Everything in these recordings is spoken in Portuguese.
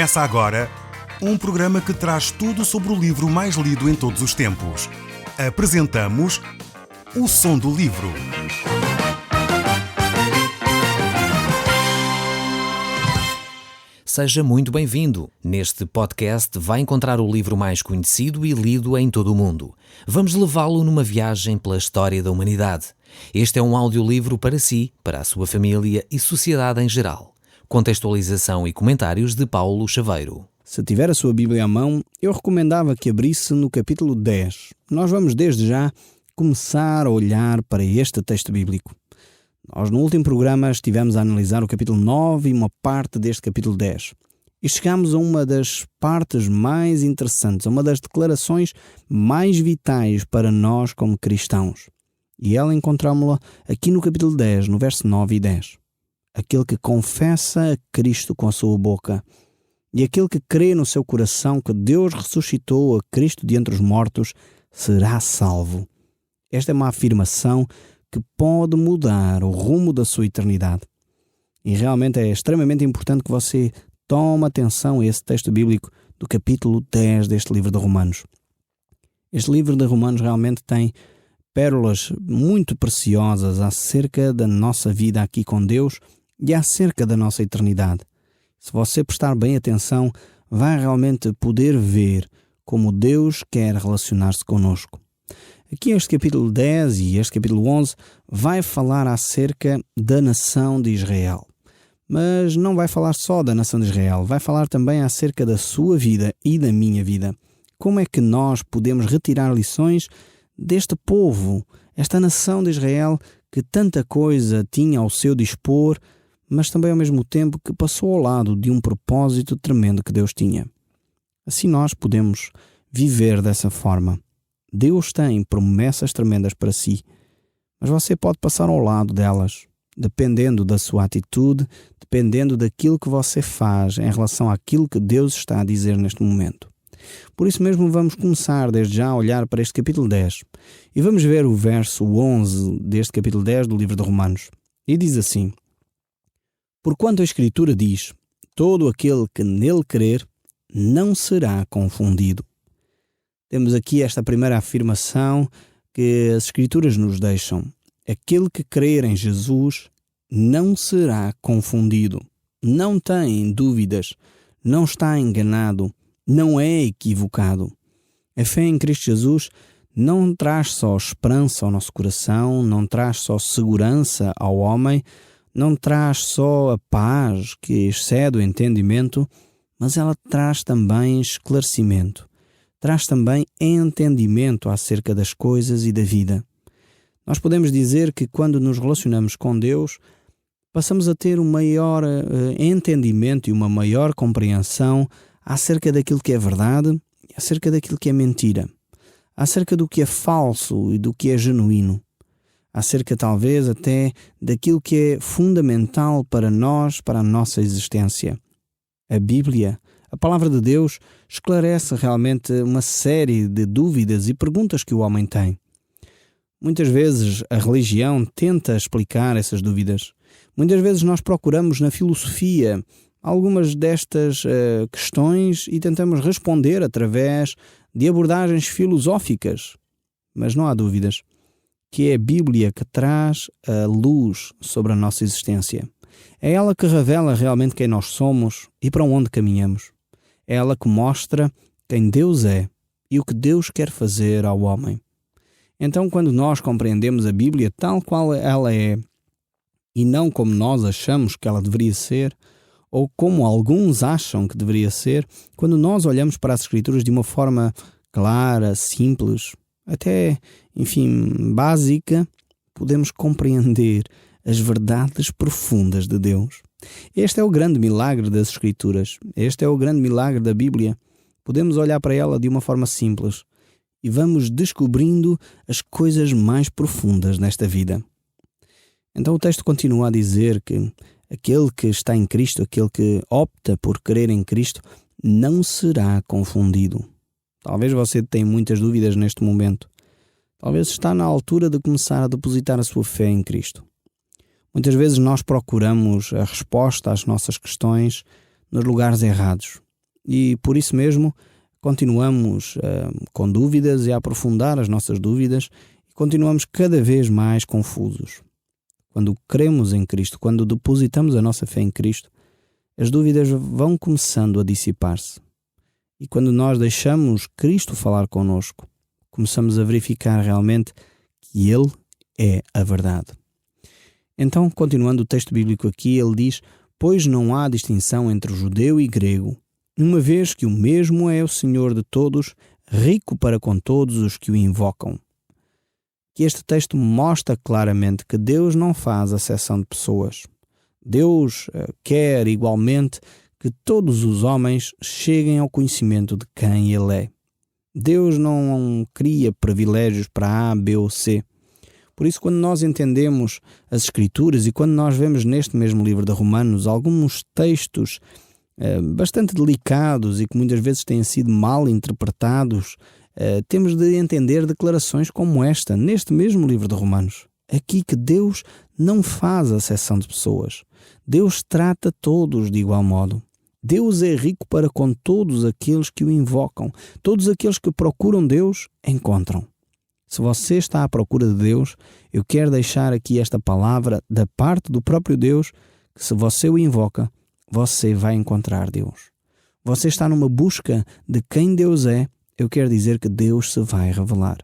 Começa agora um programa que traz tudo sobre o livro mais lido em todos os tempos. Apresentamos O Som do Livro. Seja muito bem-vindo. Neste podcast vai encontrar o livro mais conhecido e lido em todo o mundo. Vamos levá-lo numa viagem pela história da humanidade. Este é um audiolivro para si, para a sua família e sociedade em geral. Contextualização e comentários de Paulo Chaveiro. Se tiver a sua Bíblia à mão, eu recomendava que abrisse no capítulo 10. Nós vamos desde já começar a olhar para este texto bíblico. Nós no último programa estivemos a analisar o capítulo 9 e uma parte deste capítulo 10. E chegamos a uma das partes mais interessantes, a uma das declarações mais vitais para nós como cristãos. E ela encontramos-la aqui no capítulo 10, no verso 9 e 10. Aquele que confessa a Cristo com a sua boca e aquele que crê no seu coração que Deus ressuscitou a Cristo de entre os mortos será salvo. Esta é uma afirmação que pode mudar o rumo da sua eternidade. E realmente é extremamente importante que você tome atenção a esse texto bíblico do capítulo 10 deste livro de Romanos. Este livro de Romanos realmente tem pérolas muito preciosas acerca da nossa vida aqui com Deus e acerca da nossa eternidade. Se você prestar bem atenção, vai realmente poder ver como Deus quer relacionar-se conosco. Aqui este capítulo 10 e este capítulo 11 vai falar acerca da nação de Israel. Mas não vai falar só da nação de Israel, vai falar também acerca da sua vida e da minha vida. Como é que nós podemos retirar lições deste povo, esta nação de Israel que tanta coisa tinha ao seu dispor, mas também ao mesmo tempo que passou ao lado de um propósito tremendo que Deus tinha. Assim nós podemos viver dessa forma. Deus tem promessas tremendas para si, mas você pode passar ao lado delas, dependendo da sua atitude, dependendo daquilo que você faz em relação àquilo que Deus está a dizer neste momento. Por isso mesmo vamos começar desde já a olhar para este capítulo 10 e vamos ver o verso 11 deste capítulo 10 do livro de Romanos. E diz assim: Porquanto a Escritura diz, todo aquele que nele crer não será confundido. Temos aqui esta primeira afirmação que as Escrituras nos deixam. Aquele que crer em Jesus não será confundido. Não tem dúvidas, não está enganado, não é equivocado. A fé em Cristo Jesus não traz só esperança ao nosso coração, não traz só segurança ao homem, não traz só a paz que excede o entendimento, mas ela traz também esclarecimento, traz também entendimento acerca das coisas e da vida. Nós podemos dizer que quando nos relacionamos com Deus, passamos a ter um maior entendimento e uma maior compreensão acerca daquilo que é verdade e acerca daquilo que é mentira, acerca do que é falso e do que é genuíno, acerca talvez até daquilo que é fundamental para nós, para a nossa existência. A Bíblia, a Palavra de Deus, esclarece realmente uma série de dúvidas e perguntas que o homem tem. Muitas vezes a religião tenta explicar essas dúvidas. Muitas vezes nós procuramos na filosofia algumas destas questões e tentamos responder através de abordagens filosóficas. Mas não há dúvidas que é a Bíblia que traz a luz sobre a nossa existência. É ela que revela realmente quem nós somos e para onde caminhamos. É ela que mostra quem Deus é e o que Deus quer fazer ao homem. Então, quando nós compreendemos a Bíblia tal qual ela é, e não como nós achamos que ela deveria ser, ou como alguns acham que deveria ser, quando nós olhamos para as Escrituras de uma forma clara, simples, até, básica, podemos compreender as verdades profundas de Deus. Este é o grande milagre das Escrituras. Este é o grande milagre da Bíblia. Podemos olhar para ela de uma forma simples e vamos descobrindo as coisas mais profundas nesta vida. Então o texto continua a dizer que aquele que está em Cristo, aquele que opta por crer em Cristo, não será confundido. Talvez você tenha muitas dúvidas neste momento. Talvez está na altura de começar a depositar a sua fé em Cristo. Muitas vezes nós procuramos a resposta às nossas questões nos lugares errados. E por isso mesmo continuamos com dúvidas e a aprofundar as nossas dúvidas e continuamos cada vez mais confusos. Quando cremos em Cristo, quando depositamos a nossa fé em Cristo, as dúvidas vão começando a dissipar-se. E quando nós deixamos Cristo falar connosco, começamos a verificar realmente que Ele é a verdade. Então, continuando o texto bíblico aqui, ele diz: pois não há distinção entre judeu e grego, uma vez que o mesmo é o Senhor de todos, rico para com todos os que o invocam. Que este texto mostra claramente que Deus não faz acepção de pessoas. Deus quer igualmente que todos os homens cheguem ao conhecimento de quem Ele é. Deus não cria privilégios para A, B ou C. Por isso, quando nós entendemos as Escrituras e quando nós vemos neste mesmo livro de Romanos alguns textos bastante delicados e que muitas vezes têm sido mal interpretados, temos de entender declarações como esta, neste mesmo livro de Romanos. Aqui que Deus não faz acepção de pessoas. Deus trata todos de igual modo. Deus é rico para com todos aqueles que o invocam. Todos aqueles que procuram Deus, encontram. Se você está à procura de Deus, eu quero deixar aqui esta palavra da parte do próprio Deus, que se você o invoca, você vai encontrar Deus. Você está numa busca de quem Deus é, eu quero dizer que Deus se vai revelar.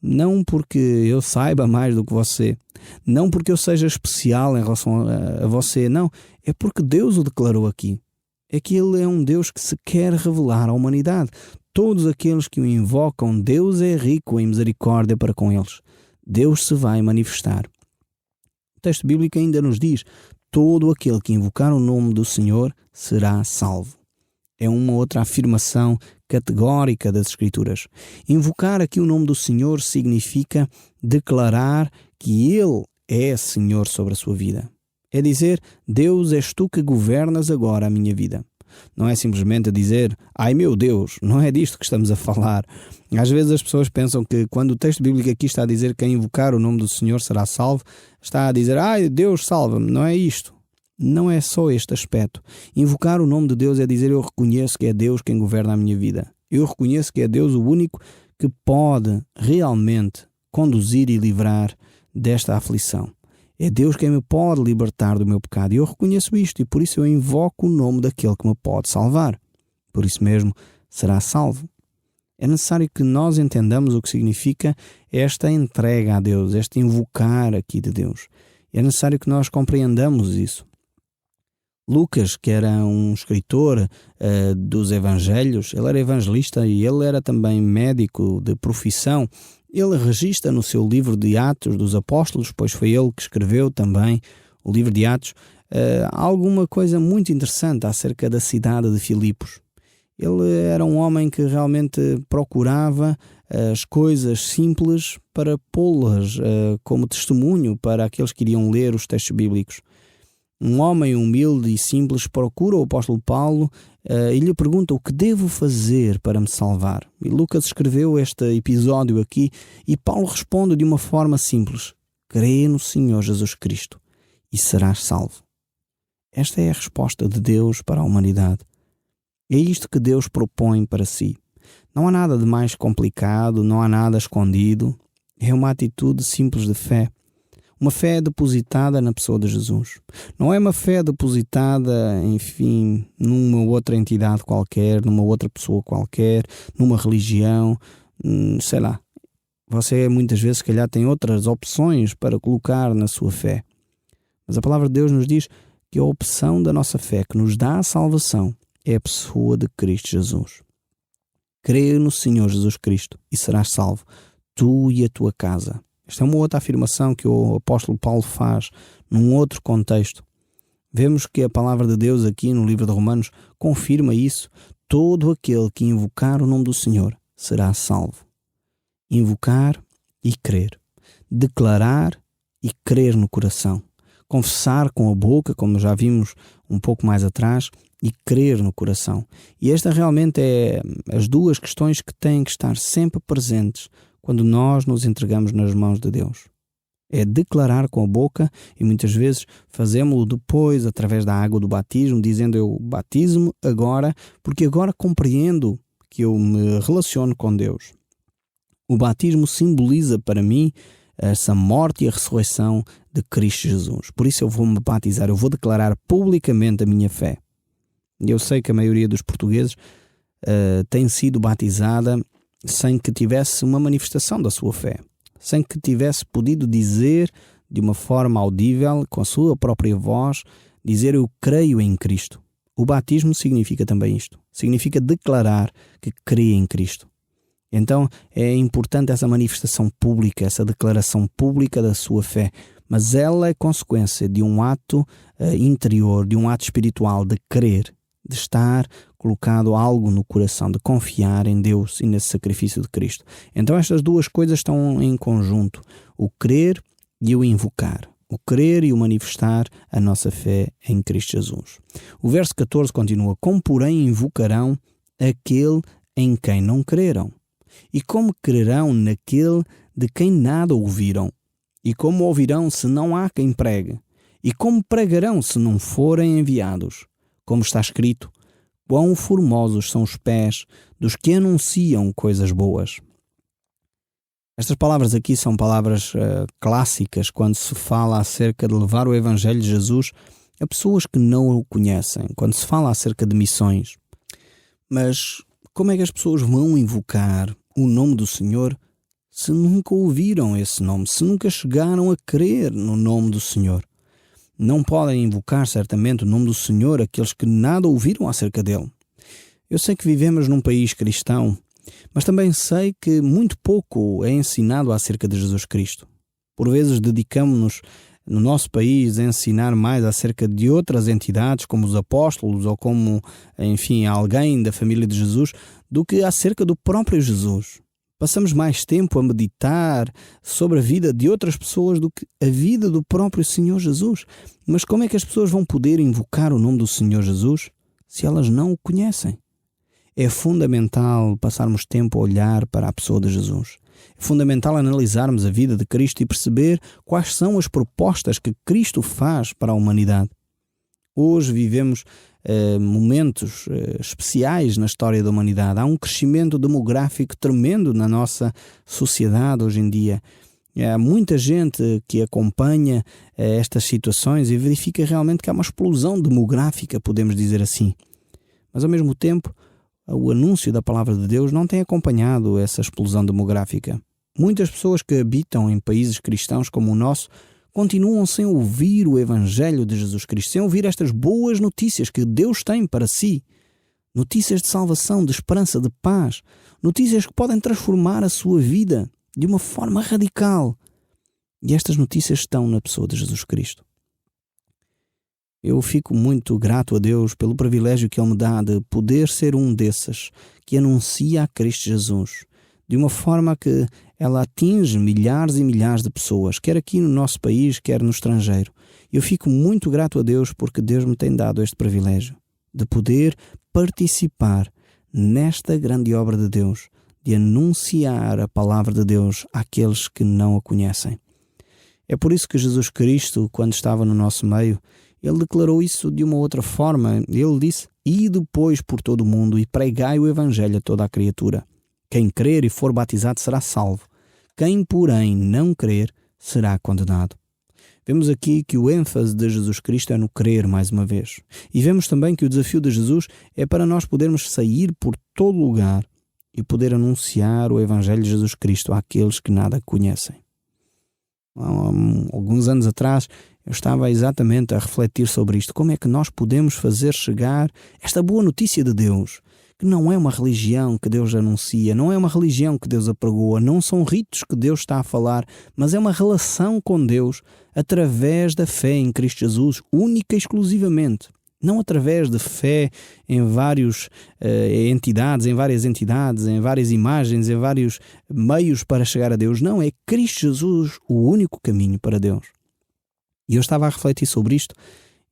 Não porque eu saiba mais do que você, não porque eu seja especial em relação a você, não, é porque Deus o declarou aqui. É que Ele é um Deus que se quer revelar à humanidade. Todos aqueles que o invocam, Deus é rico em misericórdia para com eles. Deus se vai manifestar. O texto bíblico ainda nos diz: todo aquele que invocar o nome do Senhor será salvo. É uma outra afirmação categórica das Escrituras. Invocar aqui o nome do Senhor significa declarar que Ele é Senhor sobre a sua vida. É dizer: Deus, és tu que governas agora a minha vida. Não é simplesmente dizer: ai meu Deus, não é disto que estamos a falar. Às vezes as pessoas pensam que quando o texto bíblico aqui está a dizer que quem invocar o nome do Senhor será salvo, está a dizer: ai Deus salva-me. Não é isto. Não é só este aspecto. Invocar o nome de Deus é dizer: eu reconheço que é Deus quem governa a minha vida. Eu reconheço que é Deus o único que pode realmente conduzir e livrar desta aflição. É Deus quem me pode libertar do meu pecado. E eu reconheço isto e por isso eu invoco o nome daquele que me pode salvar. Por isso mesmo será salvo. É necessário que nós entendamos o que significa esta entrega a Deus, este invocar aqui de Deus. É necessário que nós compreendamos isso. Lucas, que era um escritor dos evangelhos, ele era evangelista e ele era também médico de profissão. Ele registra no seu livro de Atos dos Apóstolos, pois foi ele que escreveu também o livro de Atos, alguma coisa muito interessante acerca da cidade de Filipos. Ele era um homem que realmente procurava as coisas simples para pô-las como testemunho para aqueles que iriam ler os textos bíblicos. Um homem humilde e simples procura o apóstolo Paulo e lhe pergunta: o que devo fazer para me salvar? E Lucas escreveu este episódio aqui e Paulo responde de uma forma simples: crê no Senhor Jesus Cristo e serás salvo. Esta é a resposta de Deus para a humanidade. É isto que Deus propõe para si. Não há nada de mais complicado, não há nada escondido. É uma atitude simples de fé. Uma fé depositada na pessoa de Jesus. Não é uma fé depositada, enfim, numa outra entidade qualquer, numa outra pessoa qualquer, numa religião, sei lá. Você muitas vezes, se calhar, tem outras opções para colocar na sua fé. Mas a palavra de Deus nos diz que a opção da nossa fé, que nos dá a salvação, é a pessoa de Cristo Jesus. Crê no Senhor Jesus Cristo e serás salvo, tu e a tua casa. Esta é uma outra afirmação que o apóstolo Paulo faz num outro contexto. Vemos que a palavra de Deus aqui no livro de Romanos confirma isso. Todo aquele que invocar o nome do Senhor será salvo. Invocar e crer. Declarar e crer no coração. Confessar com a boca, como já vimos um pouco mais atrás, e crer no coração. E esta realmente é as duas questões que têm que estar sempre presentes quando nós nos entregamos nas mãos de Deus. É declarar com a boca, e muitas vezes fazemos-lo depois através da água do batismo, dizendo eu batizo-me agora, porque agora compreendo que eu me relaciono com Deus. O batismo simboliza para mim essa morte e a ressurreição de Cristo Jesus. Por isso eu vou me batizar, eu vou declarar publicamente a minha fé. Eu sei que a maioria dos portugueses tem sido batizada sem que tivesse uma manifestação da sua fé, sem que tivesse podido dizer de uma forma audível, com a sua própria voz, dizer eu creio em Cristo. O batismo significa também isto, significa declarar que crê em Cristo. Então é importante essa manifestação pública, essa declaração pública da sua fé, mas ela é consequência de um ato interior, de um ato espiritual de crer, de estar colocado algo no coração, de confiar em Deus e nesse sacrifício de Cristo. Então estas duas coisas estão em conjunto, o crer e o invocar, o crer e o manifestar a nossa fé em Cristo Jesus. O verso 14 continua, como porém invocarão aquele em quem não creram? E como crerão naquele de quem nada ouviram? E como ouvirão se não há quem pregue? E como pregarão se não forem enviados? Como está escrito, quão formosos são os pés dos que anunciam coisas boas. Estas palavras aqui são palavras clássicas quando se fala acerca de levar o Evangelho de Jesus a pessoas que não o conhecem, quando se fala acerca de missões. Mas como é que as pessoas vão invocar o nome do Senhor se nunca ouviram esse nome, se nunca chegaram a crer no nome do Senhor? Não podem invocar certamente o nome do Senhor aqueles que nada ouviram acerca dele. Eu sei que vivemos num país cristão, mas também sei que muito pouco é ensinado acerca de Jesus Cristo. Por vezes dedicamos-nos no nosso país a ensinar mais acerca de outras entidades, como os apóstolos ou como, enfim, alguém da família de Jesus, do que acerca do próprio Jesus. Passamos mais tempo a meditar sobre a vida de outras pessoas do que a vida do próprio Senhor Jesus. Mas como é que as pessoas vão poder invocar o nome do Senhor Jesus se elas não o conhecem? É fundamental passarmos tempo a olhar para a pessoa de Jesus. É fundamental analisarmos a vida de Cristo e perceber quais são as propostas que Cristo faz para a humanidade. Hoje vivemos momentos especiais na história da humanidade. Há um crescimento demográfico tremendo na nossa sociedade hoje em dia. Há muita gente que acompanha estas situações e verifica realmente que há uma explosão demográfica, podemos dizer assim. Mas ao mesmo tempo, o anúncio da palavra de Deus não tem acompanhado essa explosão demográfica. Muitas pessoas que habitam em países cristãos como o nosso continuam sem ouvir o Evangelho de Jesus Cristo, sem ouvir estas boas notícias que Deus tem para si. Notícias de salvação, de esperança, de paz. Notícias que podem transformar a sua vida de uma forma radical. E estas notícias estão na pessoa de Jesus Cristo. Eu fico muito grato a Deus pelo privilégio que Ele me dá de poder ser um desses que anuncia a Cristo Jesus, de uma forma que ela atinge milhares e milhares de pessoas, quer aqui no nosso país, quer no estrangeiro. Eu fico muito grato a Deus porque Deus me tem dado este privilégio de poder participar nesta grande obra de Deus, de anunciar a palavra de Deus àqueles que não a conhecem. É por isso que Jesus Cristo, quando estava no nosso meio, Ele declarou isso de uma outra forma. Ele disse, "E depois por todo o mundo e pregai o Evangelho a toda a criatura. Quem crer e for batizado será salvo. Quem, porém, não crer será condenado." Vemos aqui que o ênfase de Jesus Cristo é no crer, mais uma vez. E vemos também que o desafio de Jesus é para nós podermos sair por todo lugar e poder anunciar o Evangelho de Jesus Cristo àqueles que nada conhecem. Há alguns anos atrás, eu estava exatamente a refletir sobre isto. Como é que nós podemos fazer chegar esta boa notícia de Deus? Que não é uma religião que Deus anuncia, não é uma religião que Deus apregoa, não são ritos que Deus está a falar, mas é uma relação com Deus através da fé em Cristo Jesus, única e exclusivamente. Não através de fé em várias entidades, em várias imagens, em vários meios para chegar a Deus. Não, é Cristo Jesus o único caminho para Deus. E eu estava a refletir sobre isto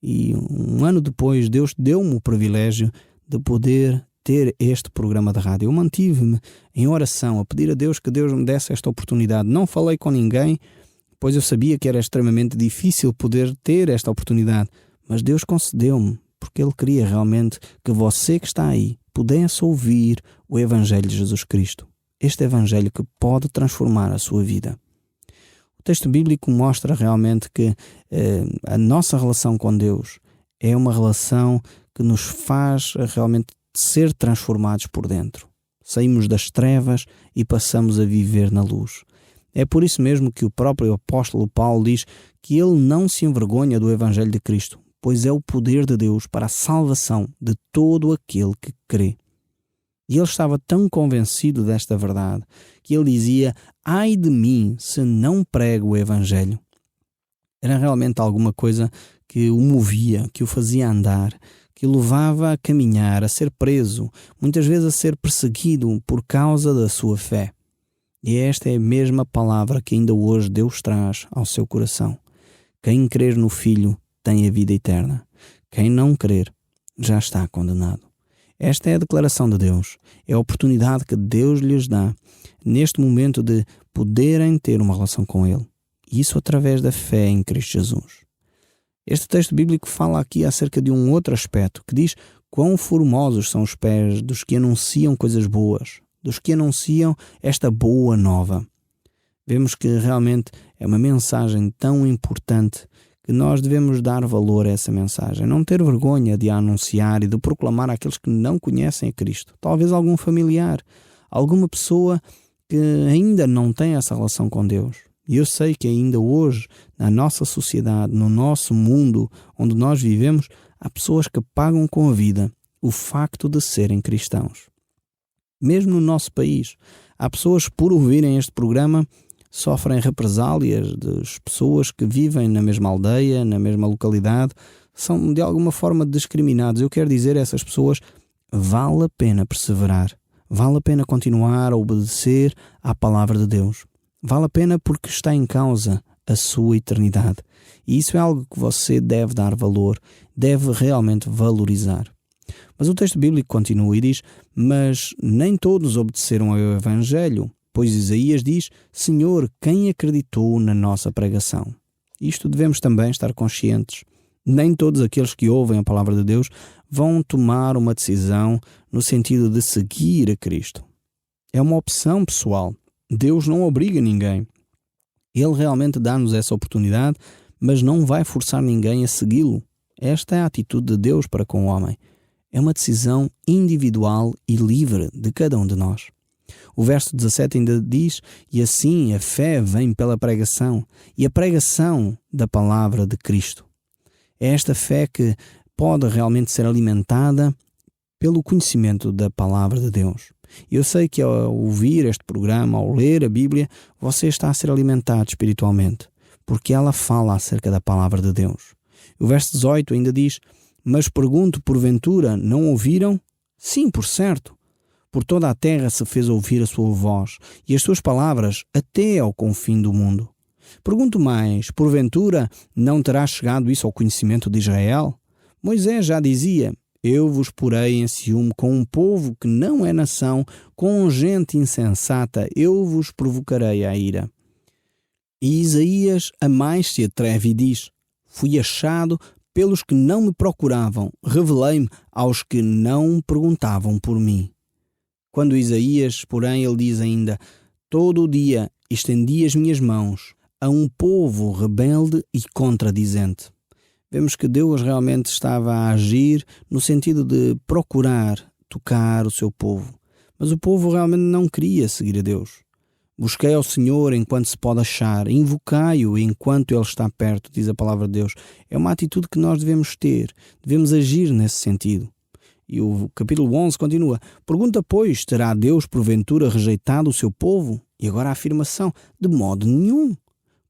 e um ano depois Deus deu-me o privilégio de poder ter este programa de rádio. Eu mantive-me em oração a pedir a Deus que Deus me desse esta oportunidade. Não falei com ninguém pois eu sabia que era extremamente difícil poder ter esta oportunidade, mas Deus concedeu-me, porque Ele queria realmente que você que está aí pudesse ouvir o Evangelho de Jesus Cristo. Este Evangelho que pode transformar a sua vida. O texto bíblico mostra realmente que a nossa relação com Deus é uma relação que nos faz realmente ser transformados por dentro. Saímos das trevas e passamos a viver na luz. É por isso mesmo que o próprio apóstolo Paulo diz que ele não se envergonha do Evangelho de Cristo, pois é o poder de Deus para a salvação de todo aquele que crê. E ele estava tão convencido desta verdade que ele dizia: ai de mim se não prego o Evangelho. Era realmente alguma coisa que o movia, que o fazia andar, que o levava a caminhar, a ser preso, muitas vezes a ser perseguido por causa da sua fé. E esta é a mesma palavra que ainda hoje Deus traz ao seu coração. Quem crer no Filho tem a vida eterna. Quem não crer já está condenado. Esta é a declaração de Deus. É a oportunidade que Deus lhes dá neste momento de poderem ter uma relação com Ele. Isso através da fé em Cristo Jesus. Este texto bíblico fala aqui acerca de um outro aspecto, que diz quão formosos são os pés dos que anunciam coisas boas, dos que anunciam esta boa nova. Vemos que realmente é uma mensagem tão importante que nós devemos dar valor a essa mensagem. Não ter vergonha de a anunciar e de proclamar àqueles que não conhecem a Cristo. Talvez algum familiar, alguma pessoa que ainda não tem essa relação com Deus. E eu sei que ainda hoje, na nossa sociedade, no nosso mundo onde nós vivemos, há pessoas que pagam com a vida o facto de serem cristãos. Mesmo no nosso país, há pessoas que, por ouvirem este programa, sofrem represálias das pessoas que vivem na mesma aldeia, na mesma localidade, são de alguma forma discriminados. Eu quero dizer a essas pessoas, vale a pena perseverar, vale a pena continuar a obedecer à palavra de Deus. Vale a pena porque está em causa a sua eternidade. E isso é algo que você deve dar valor, deve realmente valorizar. Mas o texto bíblico continua e diz: mas nem todos obedeceram ao Evangelho, pois Isaías diz: Senhor, quem acreditou na nossa pregação? Isto devemos também estar conscientes. Nem todos aqueles que ouvem a palavra de Deus vão tomar uma decisão no sentido de seguir a Cristo. É uma opção pessoal. Deus não obriga ninguém. Ele realmente dá-nos essa oportunidade, mas não vai forçar ninguém a segui-lo. Esta é a atitude de Deus para com o homem. É uma decisão individual e livre de cada um de nós. O verso 17 ainda diz: e assim a fé vem pela pregação, e a pregação da palavra de Cristo. É esta fé que pode realmente ser alimentada pelo conhecimento da palavra de Deus. Eu sei que ao ouvir este programa, ao ler a Bíblia, você está a ser alimentado espiritualmente, porque ela fala acerca da palavra de Deus. O verso 18 ainda diz: mas pergunto, porventura, não ouviram? Sim, por certo. Por toda a terra se fez ouvir a sua voz, e as suas palavras até ao confim do mundo. Pergunto mais, porventura, não terá chegado isso ao conhecimento de Israel? Moisés já dizia: eu vos porei em ciúme com um povo que não é nação, com gente insensata, eu vos provocarei à ira. E Isaías a mais se atreve e diz: fui achado pelos que não me procuravam, revelei-me aos que não perguntavam por mim. Quando Isaías, porém, ele diz ainda: todo o dia estendi as minhas mãos a um povo rebelde e contradizente. Vemos que Deus realmente estava a agir no sentido de procurar tocar o seu povo. Mas o povo realmente não queria seguir a Deus. Busquei ao Senhor enquanto se pode achar, invocai-o enquanto Ele está perto, diz a palavra de Deus. É uma atitude que nós devemos ter, devemos agir nesse sentido. E o capítulo 11 continua: pergunta, pois, terá Deus porventura rejeitado o seu povo? E agora a afirmação: de modo nenhum.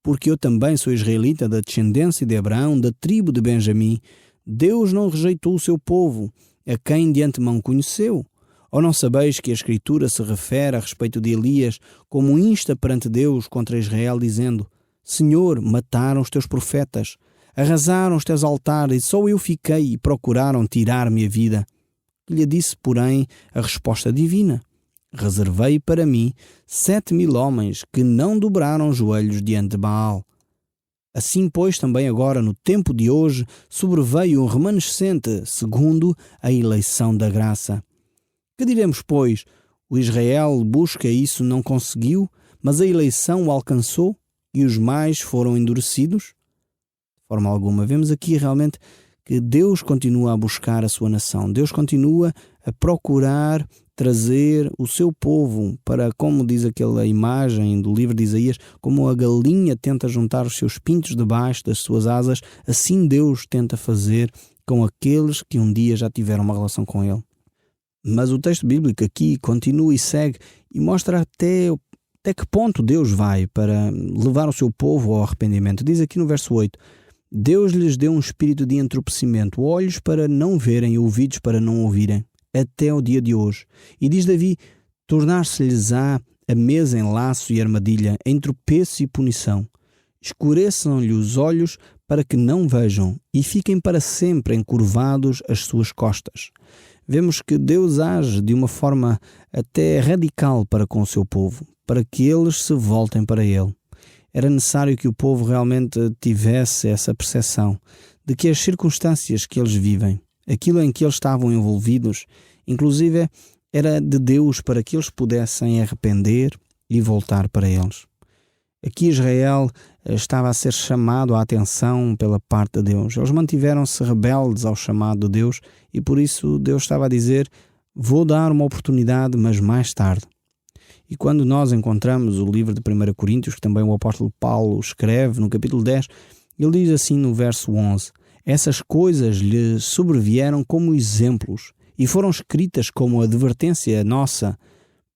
Porque eu também sou israelita da descendência de Abraão, da tribo de Benjamim. Deus não rejeitou o seu povo, a quem de antemão conheceu. Ou não sabeis que a Escritura se refere a respeito de Elias como insta perante Deus contra Israel, dizendo: Senhor, mataram os teus profetas, arrasaram os teus altares, e só eu fiquei e procuraram tirar-me a vida. Lhe disse, porém, a resposta divina: reservei para mim 7.000 homens que não dobraram joelhos diante de Baal. Assim, pois, também agora, no tempo de hoje, sobreveio um remanescente segundo a eleição da graça. Que diremos, pois? O Israel busca isso, não conseguiu, mas a eleição o alcançou e os mais foram endurecidos? De forma alguma. Vemos aqui realmente que Deus continua a buscar a sua nação. Deus continua a procurar trazer o seu povo para, como diz aquela imagem do livro de Isaías, como a galinha tenta juntar os seus pintos debaixo das suas asas, assim Deus tenta fazer com aqueles que um dia já tiveram uma relação com Ele. Mas o texto bíblico aqui continua e segue e mostra até que ponto Deus vai para levar o seu povo ao arrependimento. Diz aqui no verso 8: Deus lhes deu um espírito de entorpecimento, olhos para não verem e ouvidos para não ouvirem, até o dia de hoje. E diz Davi: tornar-se-lhes-á a mesa em laço e armadilha, em tropeço e punição. Escureçam-lhe os olhos para que não vejam e fiquem para sempre encurvados as suas costas. Vemos que Deus age de uma forma até radical para com o seu povo, para que eles se voltem para Ele. Era necessário que o povo realmente tivesse essa percepção de que as circunstâncias que eles vivem, aquilo em que eles estavam envolvidos, inclusive era de Deus para que eles pudessem arrepender e voltar para eles. Aqui Israel estava a ser chamado à atenção pela parte de Deus. Eles mantiveram-se rebeldes ao chamado de Deus e por isso Deus estava a dizer: vou dar uma oportunidade, mas mais tarde. E quando nós encontramos o livro de 1 Coríntios, que também o apóstolo Paulo escreve, no capítulo 10, ele diz assim no verso 11: essas coisas lhe sobrevieram como exemplos e foram escritas como advertência nossa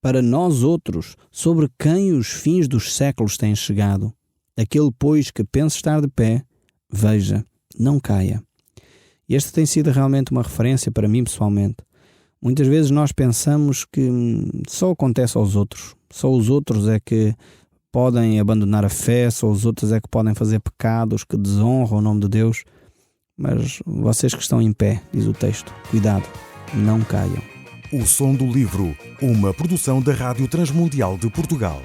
para nós outros, sobre quem os fins dos séculos têm chegado. Aquele, pois, que pensa estar de pé, veja, não caia. E esta tem sido realmente uma referência para mim pessoalmente. Muitas vezes nós pensamos que só acontece aos outros. Só os outros é que podem abandonar a fé, só os outros é que podem fazer pecados que desonram o nome de Deus. Mas vocês que estão em pé, diz o texto, cuidado, não caiam. O Som do Livro, uma produção da Rádio Transmundial de Portugal.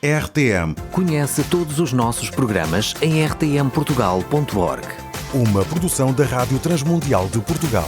RTM. Conhece todos os nossos programas em rtmportugal.org. Uma produção da Rádio Transmundial de Portugal.